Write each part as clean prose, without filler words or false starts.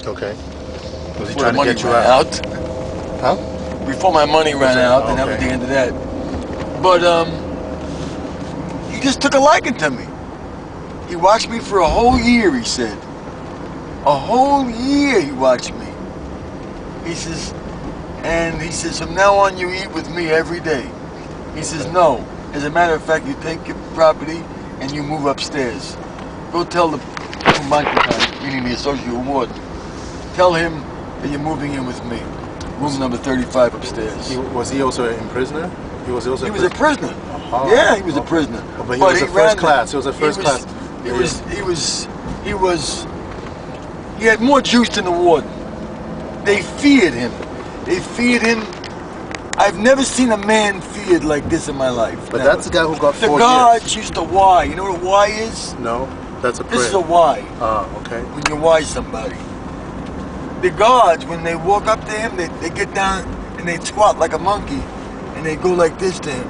Okay. Was he Before trying the to money get you ran out? out. Huh? Before my money ran out, and that was Okay. the end of that. But he just took a liking to me. He watched me for a whole year, he said. A whole year he watched me. He says, from now on you eat with me every day. He says, no. As a matter of fact, you take your property and you move upstairs. Go tell the Kumankakai, meaning the associate warden. Tell him that you're moving in with me. Room number 35 upstairs. Was he also a prisoner? He was also. He was a prisoner. Oh, Yeah, he was a okay. prisoner. Oh, but he was a first class. He was a first class. He had more juice than the warden. They feared him. They feared him. I've never seen a man feared like this in my life. But never. that's the guy who got 4 years. The guards used to why. You know what a why is? No, that's a prayer. This is a why. Ah, okay. When you why somebody. The guards, when they walk up to him, they get down and they squat like a monkey. And they go like this to him.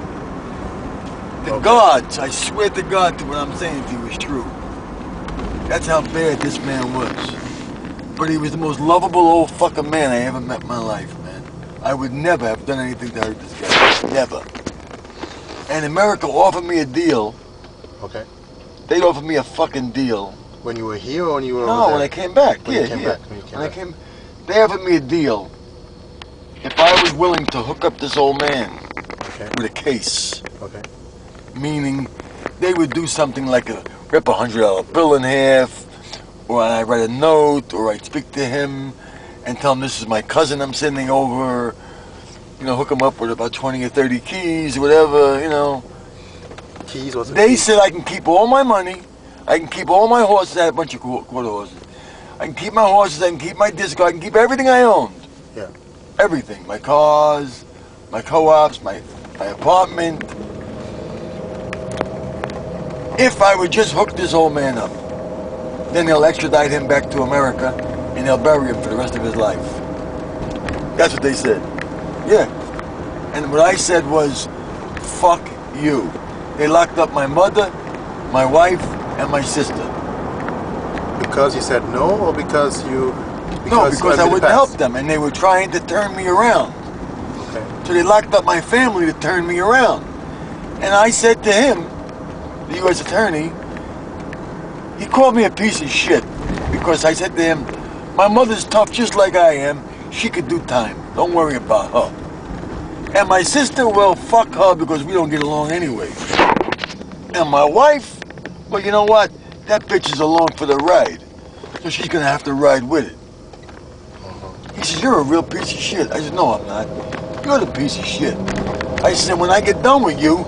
The guards, I swear to God to what I'm saying to you is true. That's how bad this man was. But he was the most lovable old fucking man I ever met in my life, man. I would never have done anything to hurt this guy. Never. And America offered me a deal. Okay. They offered me a fucking deal. When you were here or when you were No, over there? when I came back. When Yeah, you came yeah. back. When you came When I back. came, they offered me a deal. If I was willing to hook up this old man with a case. Okay. Meaning, they would do something like rip $100 bill in half, or I'd write a note, or I'd speak to him and tell him this is my cousin I'm sending over, you know, hook him up with about 20 or 30 keys, whatever, you know. Keys? What's it? They said I can keep all my money, I can keep all my horses, I had a bunch of quarter horses. I can keep my horses, I can keep my disco, I can keep everything I owned. Yeah. Everything, my cars, my co-ops, my apartment. If I would just hook this old man up, then they'll extradite him back to America and they'll bury him for the rest of his life. That's what they said. Yeah. And what I said was, fuck you. They locked up my mother, my wife, and my sister. Because you said no, or because you... No, because I wouldn't help them and they were trying to turn me around. Okay. So they locked up my family to turn me around. And I said to him, the U.S. attorney, he called me a piece of shit because I said to him, my mother's tough just like I am. She could do time. Don't worry about her. And my sister, well, fuck her because we don't get along anyway. And my wife, well, you know what? That bitch is along for the ride. So she's going to have to ride with it. He says, you're a real piece of shit. I said, no, I'm not. You're the piece of shit. I said, when I get done with you,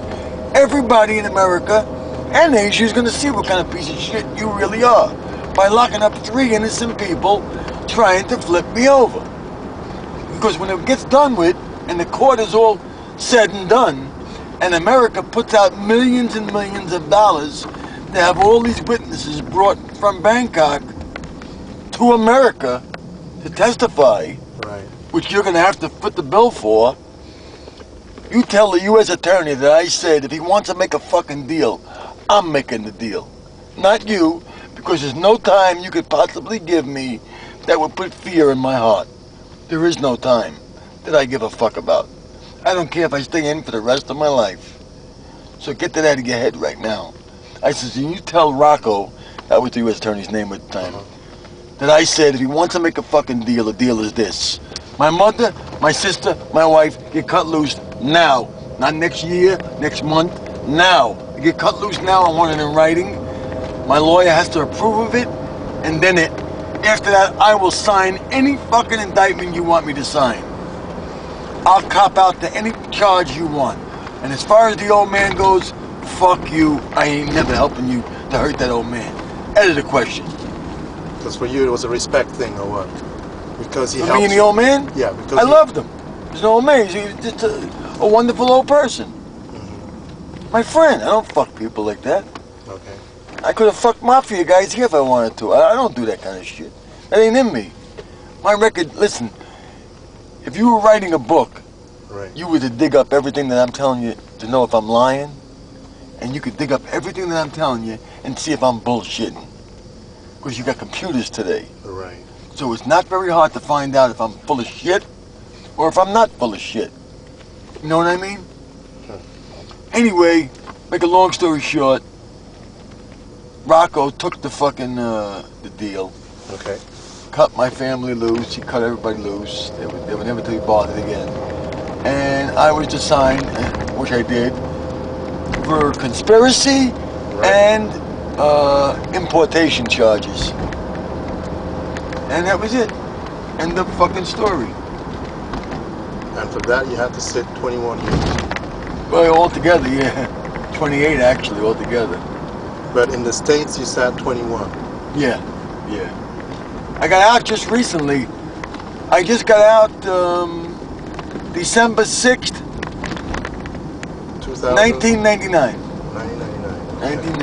everybody in America and Asia is going to see what kind of piece of shit you really are by locking up 3 innocent people trying to flip me over. Because when it gets done with and the court is all said and done and America puts out millions and millions of dollars to have all these witnesses brought from Bangkok to America to testify, right, which you're going to have to foot the bill for, you tell the U.S. attorney that I said if he wants to make a fucking deal, I'm making the deal. Not you, because there's no time you could possibly give me that would put fear in my heart. There is no time that I give a fuck about. I don't care if I stay in for the rest of my life. So get that out of your head right now. I said, can you tell Rocco, that was the U.S. attorney's name at the time, that I said if he wants to make a fucking deal, the deal is this. My mother, my sister, my wife get cut loose now. Not next year, next month, now. They get cut loose now, I want it in writing. My lawyer has to approve of it, and then after that, I will sign any fucking indictment you want me to sign. I'll cop out to any charge you want. And as far as the old man goes, fuck you. I ain't never helping you to hurt that old man. End of the question. Because for you it was a respect thing or what? Because he For helped me and the you. old man? Yeah, because I loved him. He's an old man. He's just a wonderful old person. My friend. I don't fuck people like that. Okay. I could have fucked mafia guys here if I wanted to. I don't do that kind of shit. That ain't in me. My record, listen, if you were writing a book, right, you would dig up everything that I'm telling you to know if I'm lying, and you could dig up everything that I'm telling you and see if I'm bullshitting. Because you got computers today. right. So it's not very hard to find out if I'm full of shit or if I'm not full of shit. You know what I mean? Anyway, make a long story short, Rocco took the fucking the deal. Okay. Cut my family loose. He cut everybody loose. They would never be bothered again. And I was assigned, which I did, for conspiracy and importation charges. And that was it. End of fucking story. And for that, you had to sit 21 years. Well, altogether, yeah. 28 actually, altogether. But in the States, you sat 21. Yeah. I got out just recently. I just got out December 6th, 2000? 1999. 1999. 1999.